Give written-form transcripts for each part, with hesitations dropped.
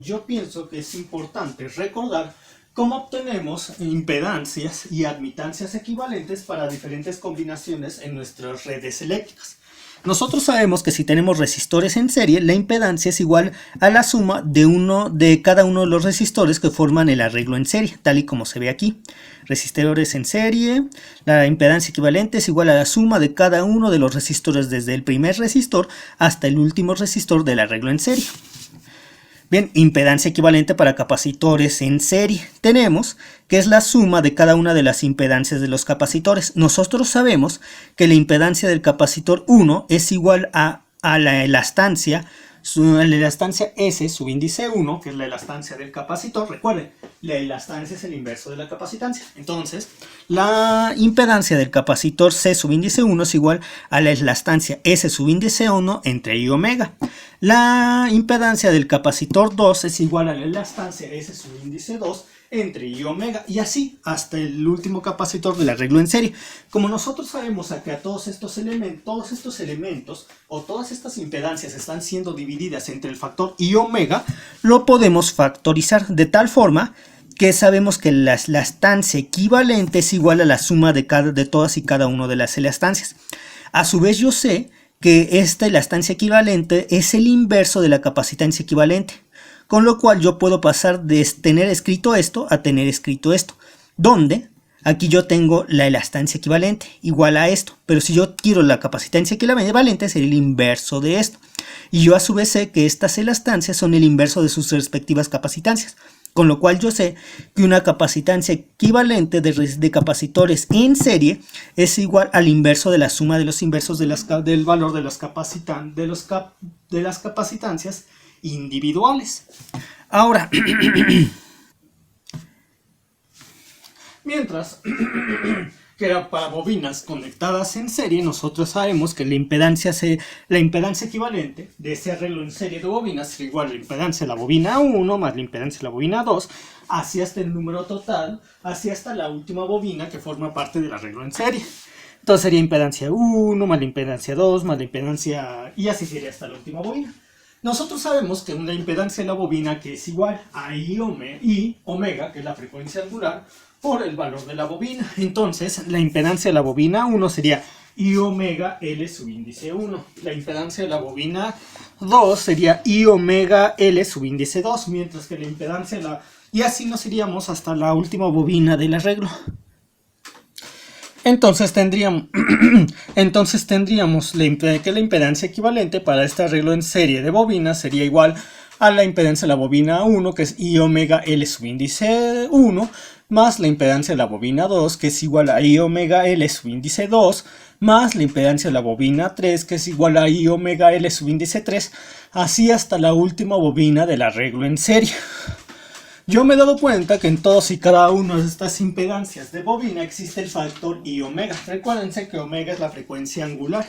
Yo pienso que es importante recordar cómo obtenemos impedancias y admitancias equivalentes para diferentes combinaciones en nuestras redes eléctricas. Nosotros sabemos que si tenemos resistores en serie, la impedancia es igual a la suma de cada uno de los resistores que forman el arreglo en serie, tal y como se ve aquí. Resistores en serie, la impedancia equivalente es igual a la suma de cada uno de los resistores desde el primer resistor hasta el último resistor del arreglo en serie. Bien, impedancia equivalente para capacitores en serie. Tenemos que es la suma de cada una de las impedancias de los capacitores. Nosotros sabemos que la impedancia del capacitor 1 es igual a la elastancia S, subíndice 1, que es la elastancia del capacitor. Recuerden, la elastancia es el inverso de la capacitancia. Entonces, la impedancia del capacitor C subíndice 1 es igual a la elastancia S subíndice 1 entre I omega. La impedancia del capacitor 2 es igual a la elastancia S subíndice 2 entre I omega, y así hasta el último capacitor del arreglo en serie. Como nosotros sabemos que a todos estos elementos o todas estas impedancias están siendo divididas entre el factor I omega, lo podemos factorizar de tal forma que sabemos que la elastancia equivalente es igual a la suma de todas y cada una de las elastancias. A su vez yo sé que esta elastancia equivalente es el inverso de la capacitancia equivalente. Con lo cual yo puedo pasar de tener escrito esto a tener escrito esto. Donde aquí yo tengo la elastancia equivalente igual a esto. Pero si yo quiero la capacitancia equivalente sería el inverso de esto. Y yo a su vez sé que estas elastancias son el inverso de sus respectivas capacitancias. Con lo cual yo sé que una capacitancia equivalente de capacitores en serie es igual al inverso de la suma de los inversos del valor de las capacitancias individuales. Ahora, mientras que para bobinas conectadas en serie, nosotros sabemos que la impedancia equivalente de ese arreglo en serie de bobinas es igual a la impedancia de la bobina 1 más la impedancia de la bobina 2, así hasta el número total, así hasta la última bobina que forma parte del arreglo en serie. Entonces sería impedancia 1 más la impedancia 2 más la impedancia, y así sería hasta la última bobina. Nosotros sabemos que una impedancia de la bobina que es igual a I omega, que es la frecuencia angular, por el valor de la bobina. Entonces, la impedancia de la bobina 1 sería I omega L subíndice 1. La impedancia de la bobina 2 sería I omega L subíndice 2, mientras que la impedancia de la... Y así nos iríamos hasta la última bobina del arreglo. Entonces tendríamos que la impedancia equivalente para este arreglo en serie de bobinas sería igual a la impedancia de la bobina 1, que es I omega L subíndice 1, más la impedancia de la bobina 2, que es igual a I omega L subíndice 2, más la impedancia de la bobina 3, que es igual a I omega L subíndice 3, así hasta la última bobina del arreglo en serie. Yo me he dado cuenta que en todos y cada una de estas impedancias de bobina existe el factor I omega. Recuérdense que omega es la frecuencia angular.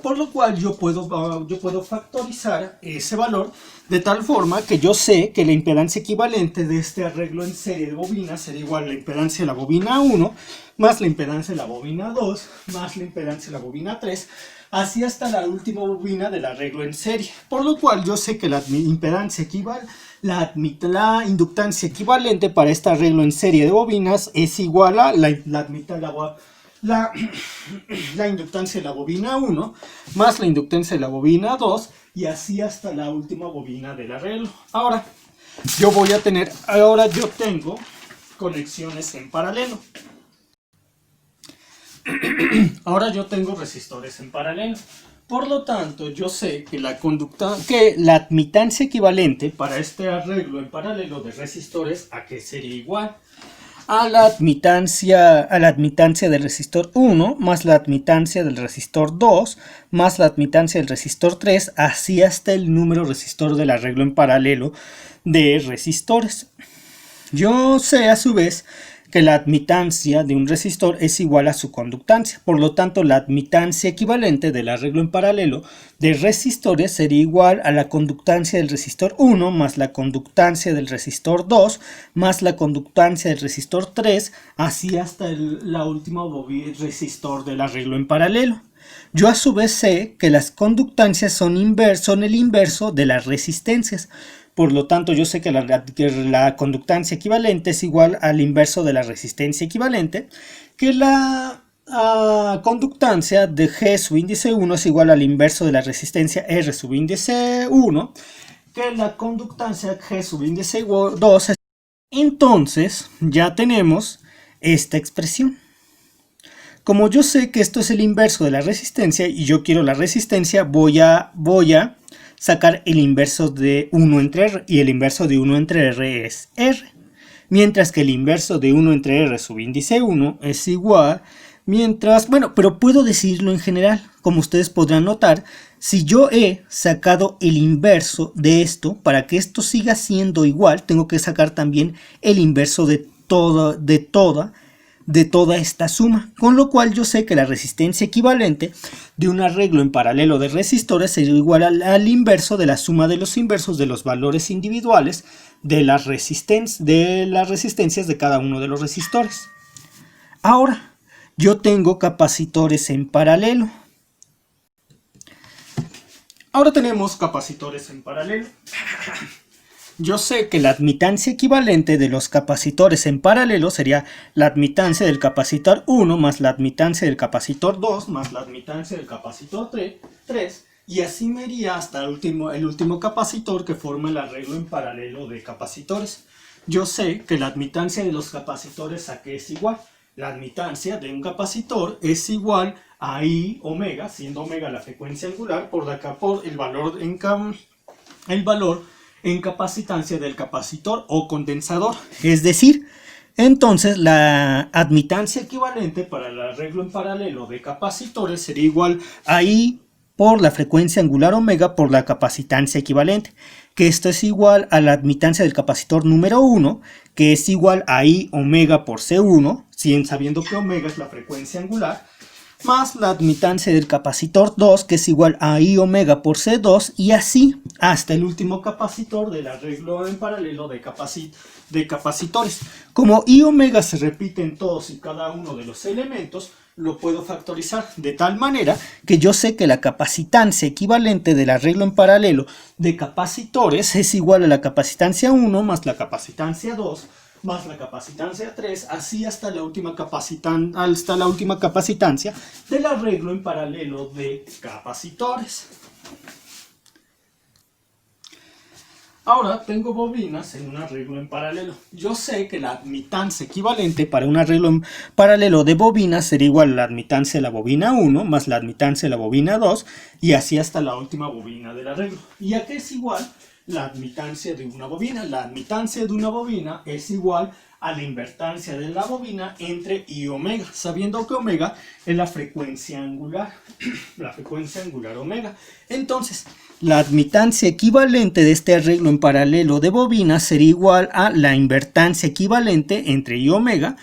Por lo cual yo puedo factorizar ese valor de tal forma que yo sé que la impedancia equivalente de este arreglo en serie de bobinas sería igual a la impedancia de la bobina 1 más la impedancia de la bobina 2 más la impedancia de la bobina 3, así hasta la última bobina del arreglo en serie. Por lo cual yo sé que la impedancia la inductancia equivalente para este arreglo en serie de bobinas es igual a la inductancia de la bobina 1 más la inductancia de la bobina 2, y así hasta la última bobina del arreglo. Ahora yo tengo conexiones en paralelo. Ahora yo tengo resistores en paralelo. Por lo tanto, yo sé que la admitancia equivalente para este arreglo en paralelo de resistores, ¿a qué sería igual? A la admitancia del resistor 1 más la admitancia del resistor 2 más la admitancia del resistor 3, así hasta el número resistor del arreglo en paralelo de resistores. Yo sé a su vez que la admitancia de un resistor es igual a su conductancia. Por lo tanto, la admitancia equivalente del arreglo en paralelo de resistores sería igual a la conductancia del resistor 1 más la conductancia del resistor 2 más la conductancia del resistor 3, así hasta la última resistor del arreglo en paralelo. Yo a su vez sé que las conductancias son el inverso de las resistencias. Por lo tanto, yo sé que la conductancia equivalente es igual al inverso de la resistencia equivalente, que la conductancia de G subíndice 1 es igual al inverso de la resistencia R subíndice 1, que la conductancia G subíndice 2 es... Entonces, ya tenemos esta expresión. Como yo sé que esto es el inverso de la resistencia y yo quiero la resistencia, voy a sacar el inverso de 1 entre R, y el inverso de 1 entre R es R. Mientras que el inverso de 1 entre R subíndice 1 es igual, pero puedo decirlo en general. Como ustedes podrán notar, si yo he sacado el inverso de esto, para que esto siga siendo igual, tengo que sacar también el inverso de toda esta suma, con lo cual yo sé que la resistencia equivalente de un arreglo en paralelo de resistores sería igual al inverso de la suma de los inversos de los valores individuales de las resistencias de cada uno de los resistores. Ahora, yo tengo capacitores en paralelo. Ahora tenemos capacitores en paralelo. Yo sé que la admitancia equivalente de los capacitores en paralelo sería la admitancia del capacitor 1 más la admitancia del capacitor 2 más la admitancia del capacitor 3, y así me iría hasta el último capacitor que forma el arreglo en paralelo de capacitores. Yo sé que la admitancia de los capacitores a qué es igual. La admitancia de un capacitor es igual a I omega, siendo omega la frecuencia angular, por el valor en capacitancia del capacitor o condensador. Es decir, entonces la admitancia equivalente para el arreglo en paralelo de capacitores sería igual a I por la frecuencia angular omega por la capacitancia equivalente, que esto es igual a la admitancia del capacitor número 1, que es igual a I omega por C1, sabiendo que omega es la frecuencia angular, más la admitancia del capacitor 2, que es igual a I omega por C2, y así hasta el último capacitor del arreglo en paralelo de capacitores. Como I omega se repite en todos y cada uno de los elementos, lo puedo factorizar de tal manera que yo sé que la capacitancia equivalente del arreglo en paralelo de capacitores es igual a la capacitancia 1 más la capacitancia 2 más la capacitancia 3, así hasta la última capacitancia del arreglo en paralelo de capacitores. Ahora tengo bobinas en un arreglo en paralelo. Yo sé que la admitancia equivalente para un arreglo en paralelo de bobinas sería igual a la admitancia de la bobina 1 más la admitancia de la bobina 2, y así hasta la última bobina del arreglo. ¿Y a qué es igual la admitancia de una bobina? La admitancia de una bobina es igual a la invertancia de la bobina entre I omega, sabiendo que omega es la frecuencia angular, la frecuencia angular omega. Entonces, la admitancia equivalente de este arreglo en paralelo de bobinas sería igual a la invertancia equivalente entre I omega,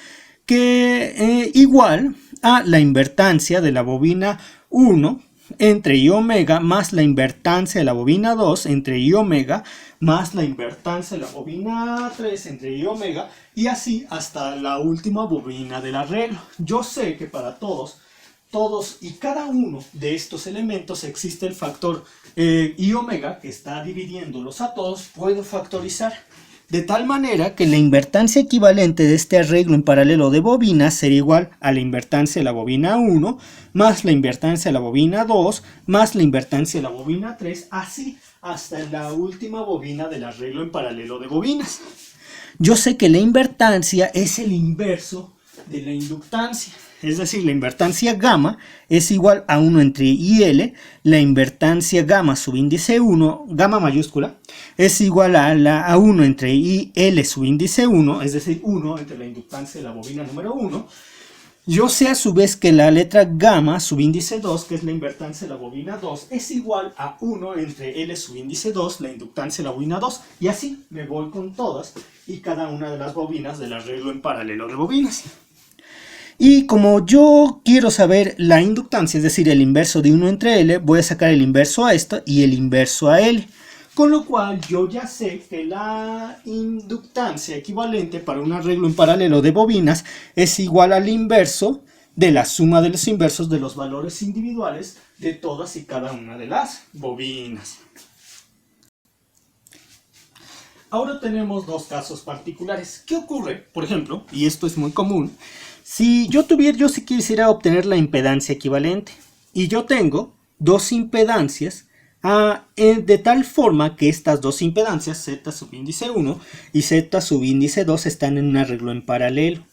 que igual a la invertancia de la bobina 1 entre I omega más la invertancia de la bobina 2 entre I omega más la invertancia de la bobina 3 entre I omega, y así hasta la última bobina del arreglo. Yo sé que para todos y cada uno de estos elementos existe el factor I omega que está dividiéndolos a todos. Puedo factorizar de tal manera que la invertancia equivalente de este arreglo en paralelo de bobinas sería igual a la invertancia de la bobina 1 más la invertancia de la bobina 2 más la invertancia de la bobina 3, así hasta la última bobina del arreglo en paralelo de bobinas. Yo sé que la invertancia es el inverso de la inductancia. Es decir, la invertancia gamma es igual a 1 entre IL, la invertancia gamma subíndice 1, gamma mayúscula, es igual a 1 entre IL subíndice 1, es decir, 1 entre la inductancia de la bobina número 1. Yo sé a su vez que la letra gamma subíndice 2, que es la invertancia de la bobina 2, es igual a 1 entre L subíndice 2, la inductancia de la bobina 2, y así me voy con todas y cada una de las bobinas del arreglo en paralelo de bobinas. Y como yo quiero saber la inductancia, es decir, el inverso de 1 entre L, voy a sacar el inverso a esta y el inverso a L. Con lo cual yo ya sé que la inductancia equivalente para un arreglo en paralelo de bobinas es igual al inverso de la suma de los inversos de los valores individuales de todas y cada una de las bobinas. Ahora tenemos dos casos particulares. ¿Qué ocurre? Por ejemplo, y esto es muy común, si yo quisiera obtener la impedancia equivalente y yo tengo dos impedancias de tal forma que estas dos impedancias, Z subíndice 1 y Z subíndice 2, están en un arreglo en paralelo.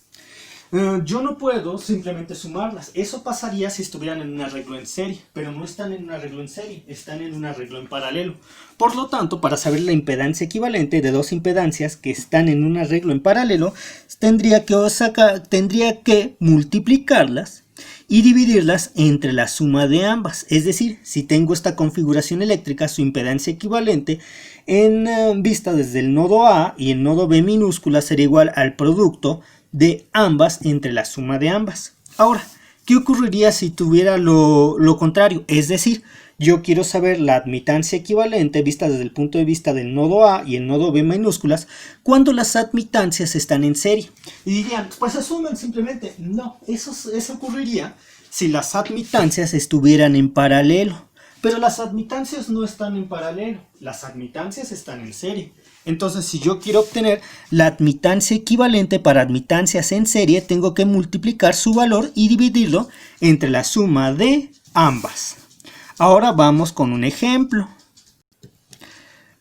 Yo no puedo simplemente sumarlas. Eso pasaría si estuvieran en un arreglo en serie, pero no están en un arreglo en serie, están en un arreglo en paralelo. Por lo tanto, para saber la impedancia equivalente de dos impedancias que están en un arreglo en paralelo, tendría que multiplicarlas y dividirlas entre la suma de ambas. Es decir, si tengo esta configuración eléctrica, su impedancia equivalente en vista desde el nodo A y el nodo B minúscula será igual al producto de ambas entre la suma de ambas. Ahora, ¿qué ocurriría si tuviera lo contrario? Es decir, yo quiero saber la admitancia equivalente vista desde el punto de vista del nodo A y el nodo B minúsculas cuando las admitancias están en serie. Y dirían, pues asumen simplemente. No, eso ocurriría si las admitancias estuvieran en paralelo. Pero las admitancias no están en paralelo, las admitancias están en serie. Entonces, si yo quiero obtener la admitancia equivalente para admitancias en serie, tengo que multiplicar su valor y dividirlo entre la suma de ambas. Ahora vamos con un ejemplo.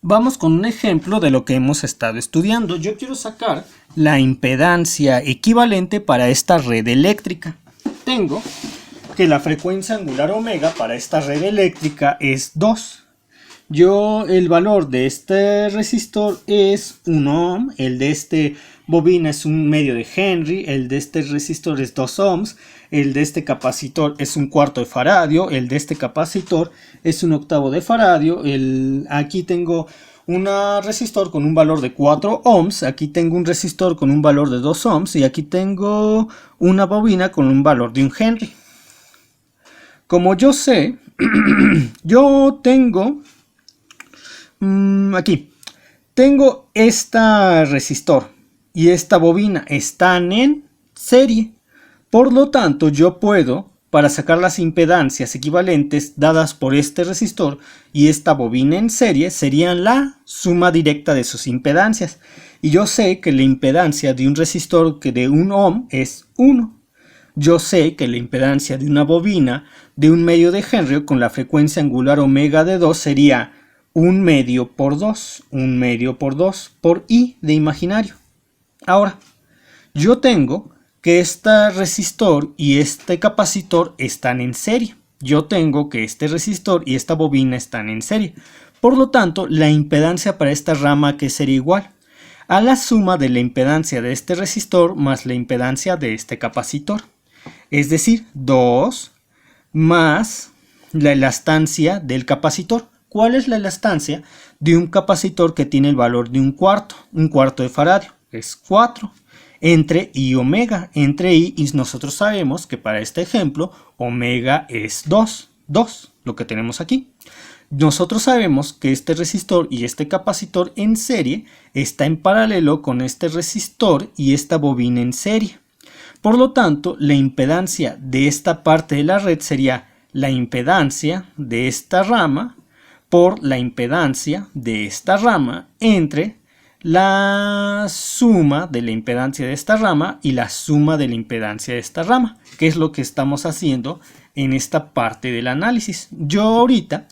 Vamos con un ejemplo de lo que hemos estado estudiando. Yo quiero sacar la impedancia equivalente para esta red eléctrica. Tengo que la frecuencia angular omega para esta red eléctrica es 2. El valor de este resistor es 1 ohm, el de este bobina es 1/2 de Henry, el de este resistor es 2 ohms, el de este capacitor es 1/4 de faradio, el de este capacitor es 1/8 de faradio, aquí tengo un resistor con un valor de 4 ohms, aquí tengo un resistor con un valor de 2 ohms y aquí tengo una bobina con un valor de 1 Henry. Como yo sé, yo tengo aquí tengo este resistor y esta bobina están en serie. Por lo tanto, yo puedo, para sacar las impedancias equivalentes dadas por este resistor y esta bobina en serie, serían la suma directa de sus impedancias. Y yo sé que la impedancia de un resistor de 1 ohm es 1. Yo sé que la impedancia de una bobina de 1/2 de Henry con la frecuencia angular omega de 2 sería 1/2 por 2, 1/2 por 2 por I de imaginario. Ahora, yo tengo que este resistor y este capacitor están en serie. Yo tengo que este resistor y esta bobina están en serie. Por lo tanto, la impedancia para esta rama que sería igual a la suma de la impedancia de este resistor más la impedancia de este capacitor. Es decir, 2 más la elastancia del capacitor. ¿Cuál es la elastancia de un capacitor que tiene el valor de 1/4 de faradio? Es 4 entre I omega. Entre I, y nosotros sabemos que para este ejemplo omega es 2, lo que tenemos aquí. Nosotros sabemos que este resistor y este capacitor en serie está en paralelo con este resistor y esta bobina en serie. Por lo tanto, la impedancia de esta parte de la red sería la impedancia de esta rama por la impedancia de esta rama entre la suma de la impedancia de esta rama y la suma de la impedancia de esta rama, que es lo que estamos haciendo en esta parte del análisis. Yo ahorita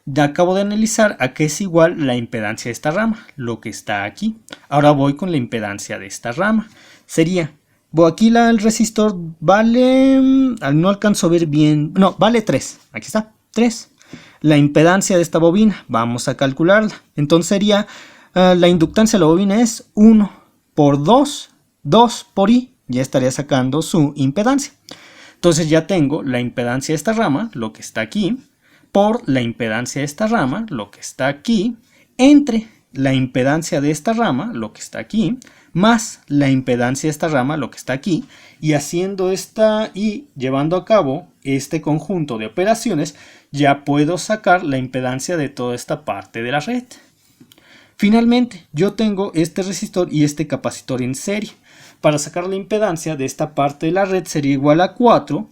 ya acabo de analizar a qué es igual la impedancia de esta rama, lo que está aquí. Ahora voy con la impedancia de esta rama. Sería, aquí el resistor vale, no alcanzo a ver bien, no, vale 3, aquí está, 3. La impedancia de esta bobina, vamos a calcularla. Entonces sería, la inductancia de la bobina es 1 por 2, 2 por I, ya estaría sacando su impedancia. Entonces ya tengo la impedancia de esta rama, lo que está aquí, por la impedancia de esta rama, lo que está aquí, entre la impedancia de esta rama, lo que está aquí, más la impedancia de esta rama, lo que está aquí, y haciendo esta y llevando a cabo este conjunto de operaciones, ya puedo sacar la impedancia de toda esta parte de la red. Finalmente, yo tengo este resistor y este capacitor en serie. Para sacar la impedancia de esta parte de la red sería igual a 4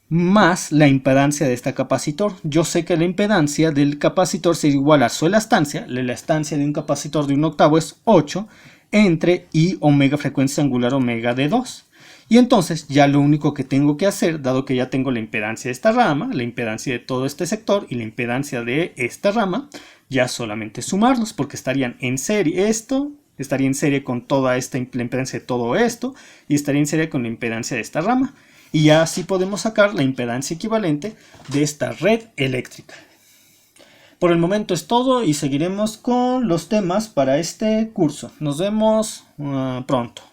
más la impedancia de este capacitor. Yo sé que la impedancia del capacitor será igual a su elastancia. La elastancia de un capacitor de 1/8 es 8 entre I omega frecuencia angular omega de 2. Y entonces ya lo único que tengo que hacer, dado que ya tengo la impedancia de esta rama, la impedancia de todo este sector y la impedancia de esta rama, ya solamente sumarlos, porque estarían en serie. Esto estaría en serie con toda esta impedancia de todo esto y estaría en serie con la impedancia de esta rama. Y ya así podemos sacar la impedancia equivalente de esta red eléctrica. Por el momento es todo y seguiremos con los temas para este curso. Nos vemos pronto.